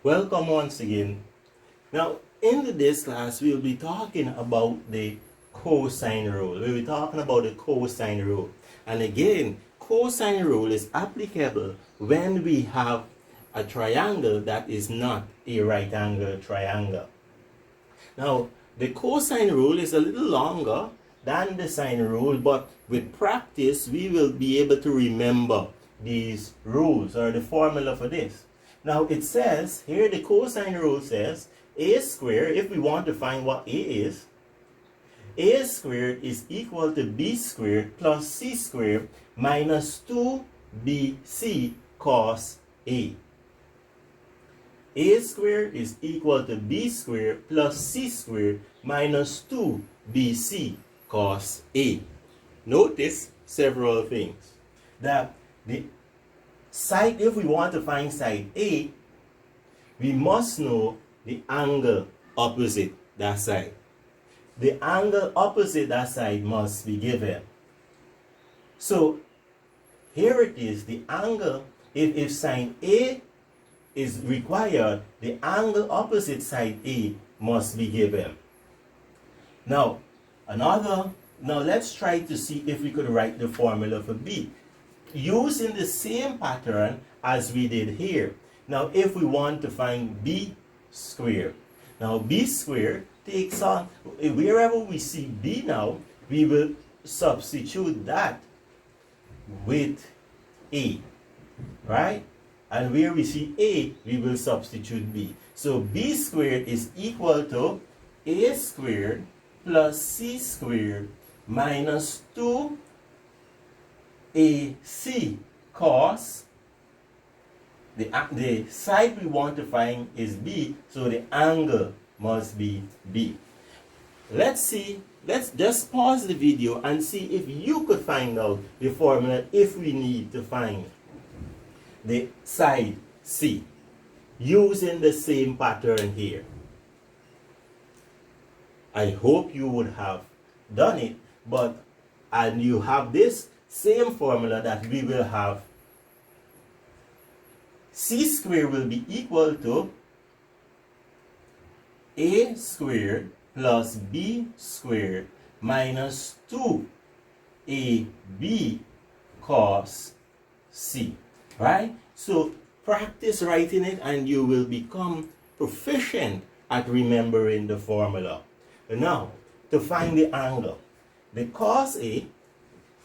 Welcome once again. Now, in this class, we'll be talking about the cosine rule. We'll be talking about the cosine rule. And again, cosine rule is applicable when we have a triangle that is not a right angle triangle. Now, the cosine rule is a little longer than the sine rule, but with practice, we will be able to remember these rules or the formula for this. Now it says, here the cosine rule says, a squared, if we want to find what a squared is equal to b squared plus c squared minus 2bc cos a. A squared is equal to b squared plus c squared minus 2bc cos a. Notice several things. That the side, if we want to find side A, we must know the angle opposite that side. The angle opposite that side must be given. So here it is, the angle, if sine A is required, the angle opposite side A must be given. Now let's try to see if we could write the formula for B using the same pattern as we did here. Now if we want to find b squared, now b squared takes on, wherever we see b now, we will substitute that with a, right? And where we see a, we will substitute b. So b squared is equal to a squared plus c squared minus 2ac cos, the side we want to find is b, so the angle must be b. Let's just pause the video and see if you could find out the formula if we need to find the side c using the same pattern here. I hope you would have done it, and you have this same formula that we will have. C squared will be equal to a squared plus b squared minus 2ab cos c, right? So practice writing it and you will become proficient at remembering the formula. Now, to find the angle, the cos A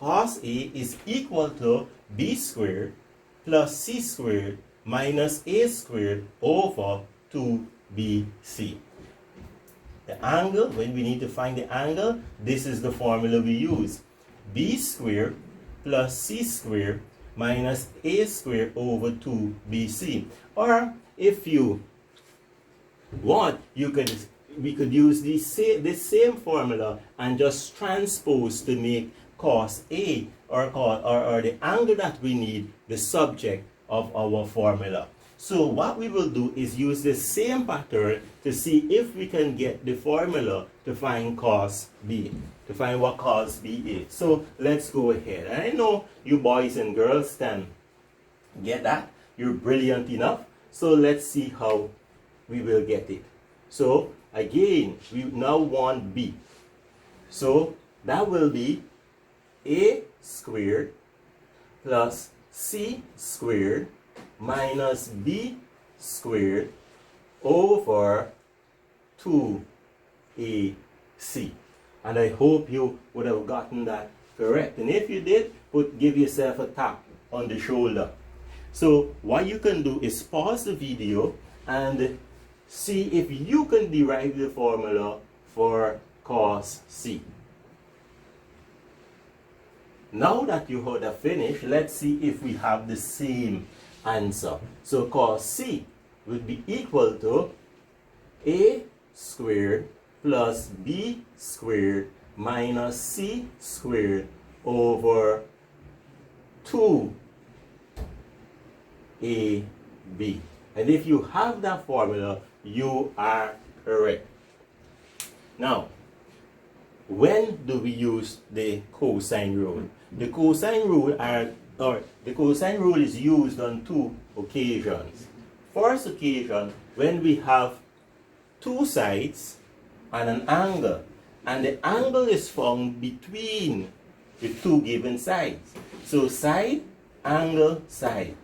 is equal to b squared plus c squared minus a squared over 2bc. The angle, when we need to find the angle, this is the formula we use. B squared plus c squared minus a squared over 2bc. Or if you want, we could use this same formula and just transpose to make cos A or the angle that we need the subject of our formula. So what we will do is use the same pattern to see if we can get the formula to find cos B, to find what cos B is. So let's go ahead. And I know you boys and girls can get that. You're brilliant enough. So let's see how we will get it. So again, we now want B. So that will be a squared plus c squared minus b squared over 2ac. And I hope you would have gotten that correct. And if you did, give yourself a tap on the shoulder. So what you can do is pause the video and see if you can derive the formula for cos c. Now that you have finished, let's see if we have the same answer. So cos c would be equal to a squared plus b squared minus c squared over 2ab. And if you have that formula, you are correct. Now, when do we use the cosine rule? The cosine rule is used on two occasions. first occasion when we have two sides and an angle, and the angle is found between the two given sides. So side, angle, side.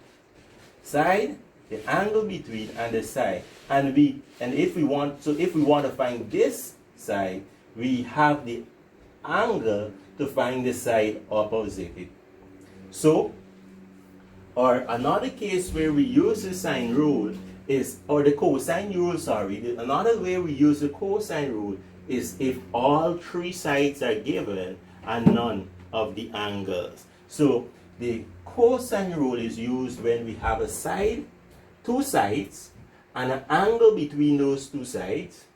Side, the angle between, and the side. And if we want to find this side, we have the angle to find the side opposite it. So, or another case where we use the sine rule is, or the cosine rule, sorry. Another way we use the cosine rule is if all three sides are given and none of the angles. So the cosine rule is used when we have a side, two sides, and an angle between those two sides,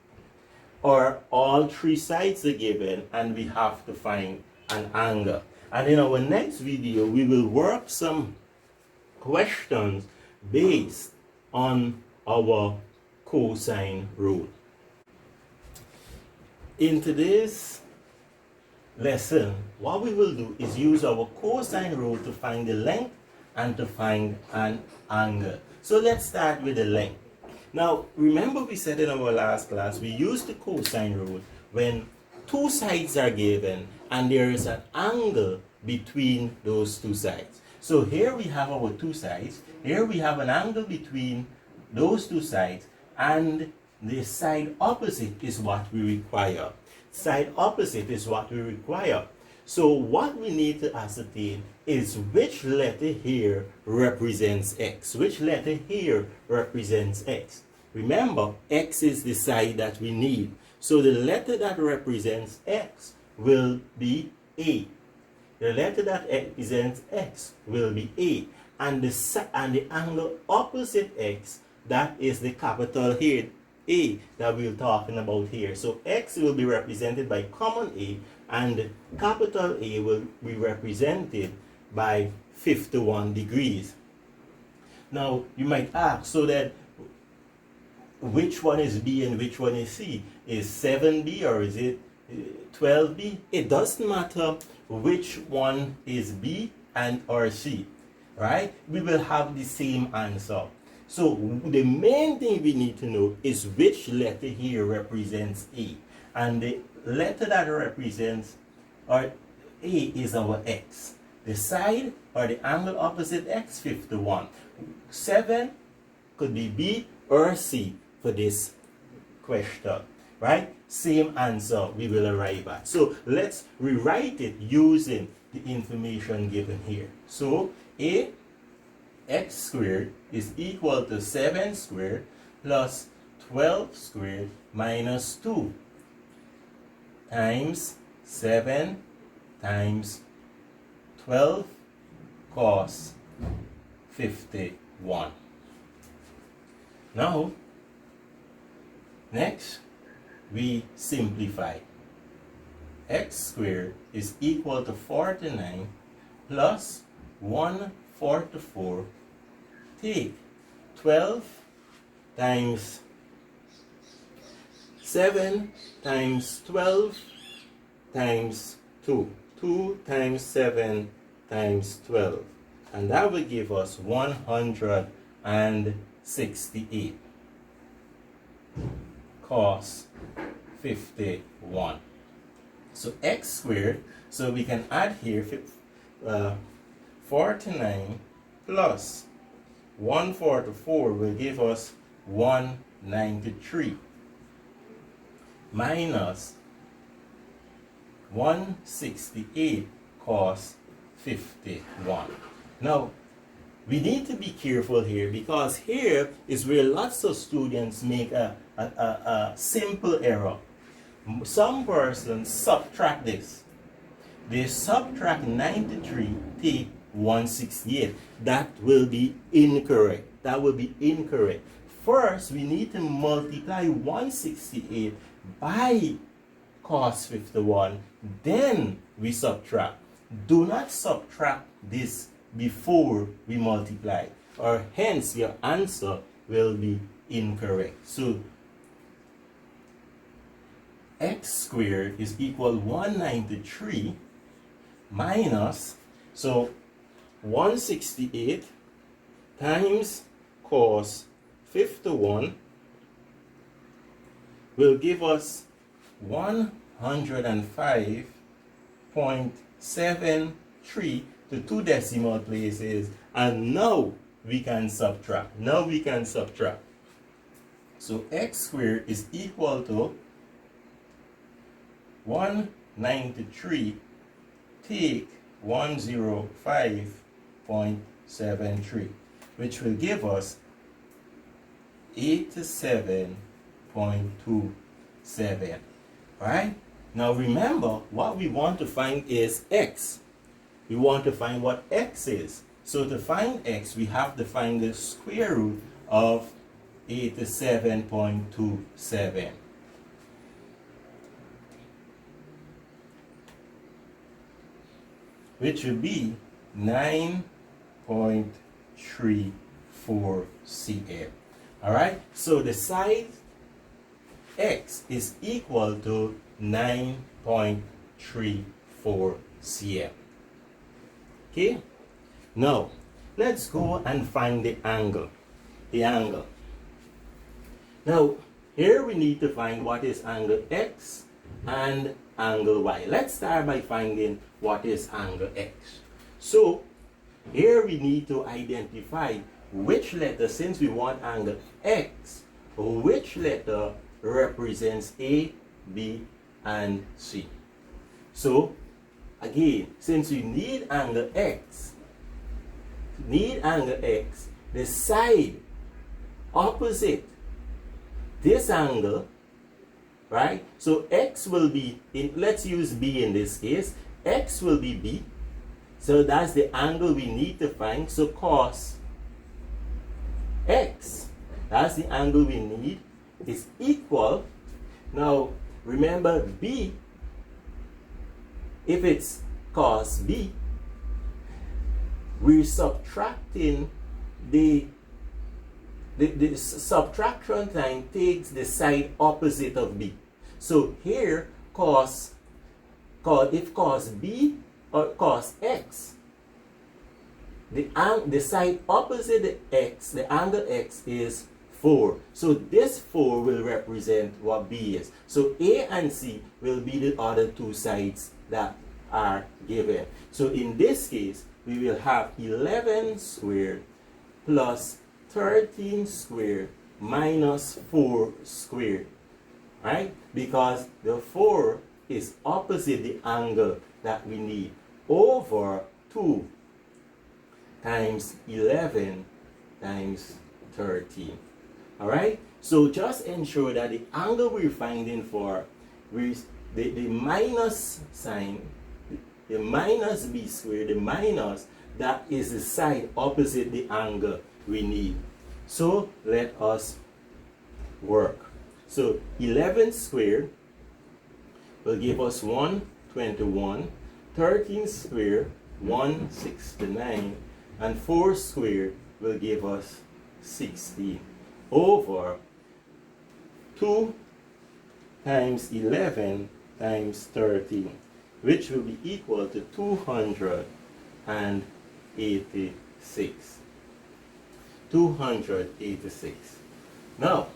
or all three sides are given and we have to find an angle. And in our next video, we will work some questions based on our cosine rule. In today's lesson, what we will do is use our cosine rule to find the length and to find an angle. So let's start with the length. Now, remember we said in our last class, we use the cosine rule when two sides are given and there is an angle between those two sides. So here we have our two sides. Here we have an angle between those two sides, and the side opposite is what we require. Side opposite is what we require. So what we need to ascertain is which letter here represents x. Which letter here represents x. Remember, x is the side that we need. So the letter that represents x will be A. The letter that represents x will be A. And the angle opposite x, that is the capital here, A, that we're talking about here. So x will be represented by common A, and capital A will be represented by 51 degrees. Now, you might ask, so that which one is B and which one is C? Is 7B or is it 12B? It doesn't matter which one is B and or C, right? We will have the same answer. So the main thing we need to know is which letter here represents A. And the letter that represents or A is our x. The side or the angle opposite x, 51. 7 could be B or C for this question, right? Same answer we will arrive at. So let's rewrite it using the information given here. So A x squared is equal to 7 squared plus 12 squared minus 2 times 7 times 12 cos 51. Now, next, we simplify. X squared is equal to 49 plus 144. Take 12 times 7 times 12 times 2. 2 times 7 times 12. And that will give us 168 cos 51. So x squared, so we can add here 49 plus 144 will give us 193 minus 168 cos 51. Now, we need to be careful here, because here is where lots of students make a simple error. Some persons subtract this. They subtract 93, take 168. That will be incorrect. That will be incorrect. First, we need to multiply 168 by cos 51. Then we subtract. Do not subtract this before we multiply, or hence your answer will be incorrect. So x squared is equal 193 minus, so 168 times cos 51 will give us 105.73 to 2 decimal places, and now we can subtract. So x squared is equal to 193 take 105.73, which will give us 87.27. Right? Now remember, what we want to find is x. We want to find what x is. So to find x, we have to find the square root of 87.27. Which would be 9.34 cm. Alright, so the side x is equal to 9.34 cm. Okay, now let's go and find the angle. Now here we need to find what is angle x and angle y. Let's start by finding what is angle x. So here we need to identify which letter, since we want angle x, which letter represents A, B, and C. So again, since we need angle x, the side opposite this angle, right? So x will be, let's use B in this case, x will be B. So that's the angle we need to find. So cos x, that's the angle we need, is equal. Now remember, B, if it's cos B, we're subtracting the subtraction sign takes the side opposite of B. So here, if cos B or cos x, the side opposite the x, the angle x is 4. So this 4 will represent what B is. So A and C will be the other two sides that are given. So in this case, we will have 11 squared plus 13 squared minus 4 squared, right? Because the 4 is opposite the angle that we need, over 2 times 11 times 13. All right? So just ensure that the angle we're finding for, the minus sign, the minus b squared, the minus, that is the side opposite the angle we need. So let us work. So 11 squared will give us 121, 13 squared 169, and 4 squared will give us 16, over 2 times 11 times 13, which will be equal to 286. 286. Now,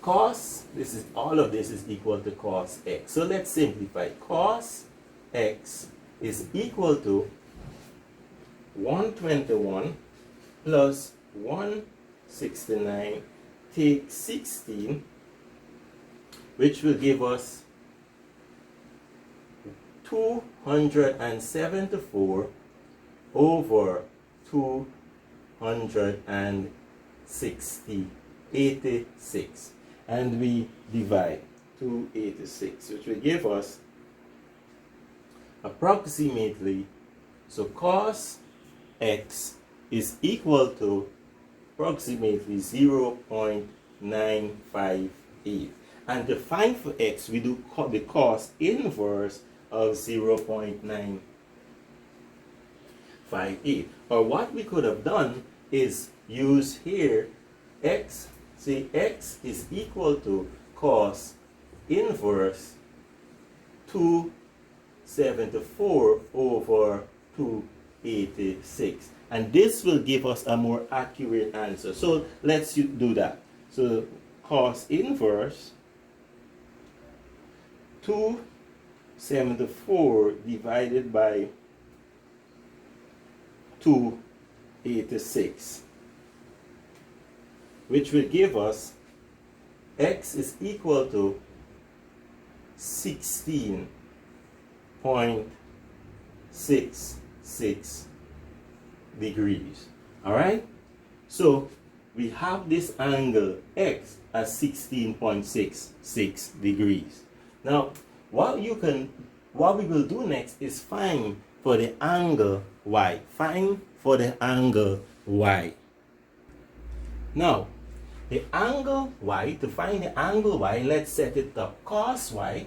cos, all of this is equal to cos x. So let's simplify. Cos x is equal to 121 plus 169 take 16, which will give us 274 over 286, and we divide 286, which will give us approximately, so cos x is equal to approximately 0.958, and to find for x we do the cos inverse of 0.958. Or what we could have done is use here x, say x is equal to cos inverse 274 over 286, And this will give us a more accurate answer. So let's do that. So cos inverse 274 divided by 286, which will give us x is equal to 16.66 degrees. All right, so we have this angle x as 16.66 degrees. Now what we will do next is find for the angle y. Find for the angle y. Now the angle y, to find the angle y, let's set it up. Cos y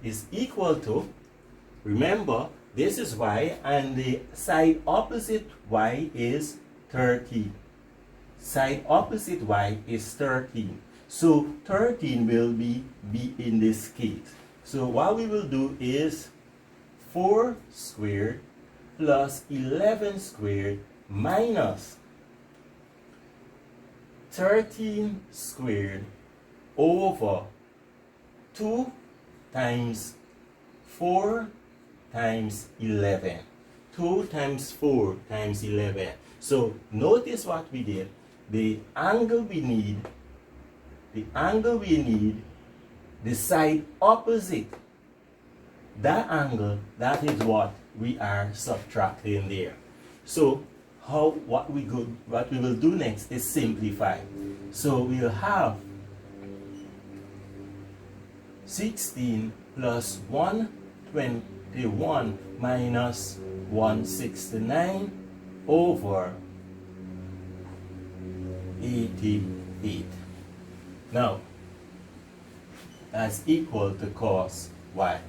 is equal to, remember, this is y and the side opposite y is 13. Side opposite y is 13. So 13 will be in this case. So what we will do is 4 squared plus 11 squared minus 13 squared over 2 times 4 times 11. 2 times 4 times 11. So notice what we did. The angle we need, the side opposite that angle, that is what we are subtracting there. So what we will do next is simplify. So we'll have 16 plus 121 minus 169 over 88. Now that's equal to cos y.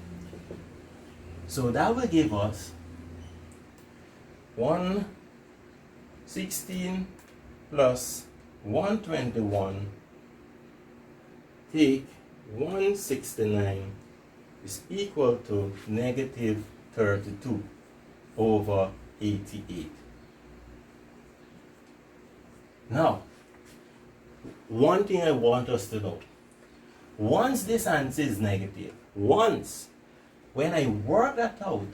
So that will give us 116 plus 121 take 169 is equal to negative 32 over 88. Now, one thing I want us to know. Once this answer is negative, when I work that out,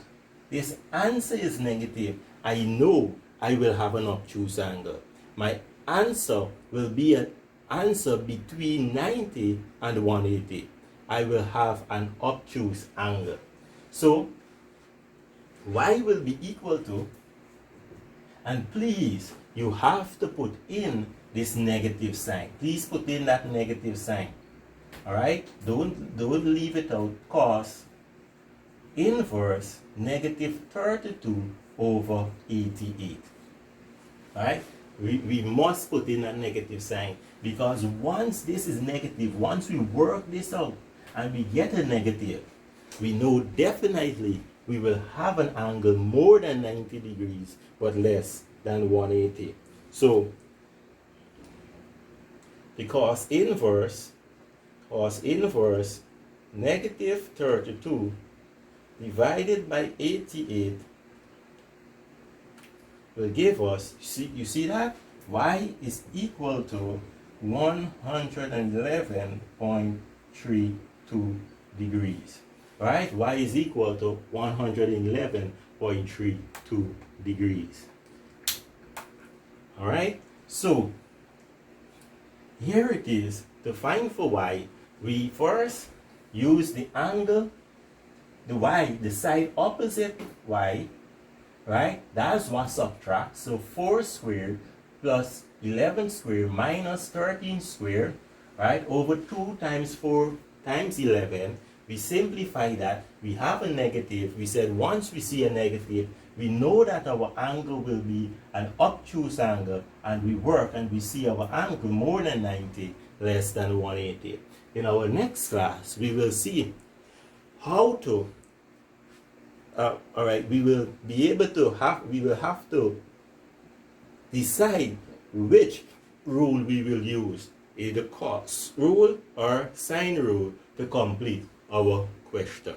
this answer is negative, I know I will have an obtuse angle. My answer will be an answer between 90 and 180. I will have an obtuse angle. So y will be equal to, and please, you have to put in this negative sign. Please put in that negative sign. All right? Don't leave it out. Cos inverse negative 32 over 88. All right? We must put in a negative sign, because once this is negative, once we work this out and we get a negative, we know definitely we will have an angle more than 90 degrees but less than 180. So the cos inverse negative 32 divided by 88 will give us, you see that? Y is equal to 111.32 degrees. Right? Y is equal to 111.32 degrees. Alright? So, here it is. To find for y, we first use the angle, the y, the side opposite y, right? That's what subtracts. So 4 squared plus 11 squared minus 13 squared, right? Over 2 times 4 times 11. We simplify that. We have a negative. We said once we see a negative, we know that our angle will be an obtuse angle, and we work and we see our angle more than 90, less than 180. In our next class, we will see how to, we will have to decide which rule we will use, either cos rule or sine rule, to complete our question.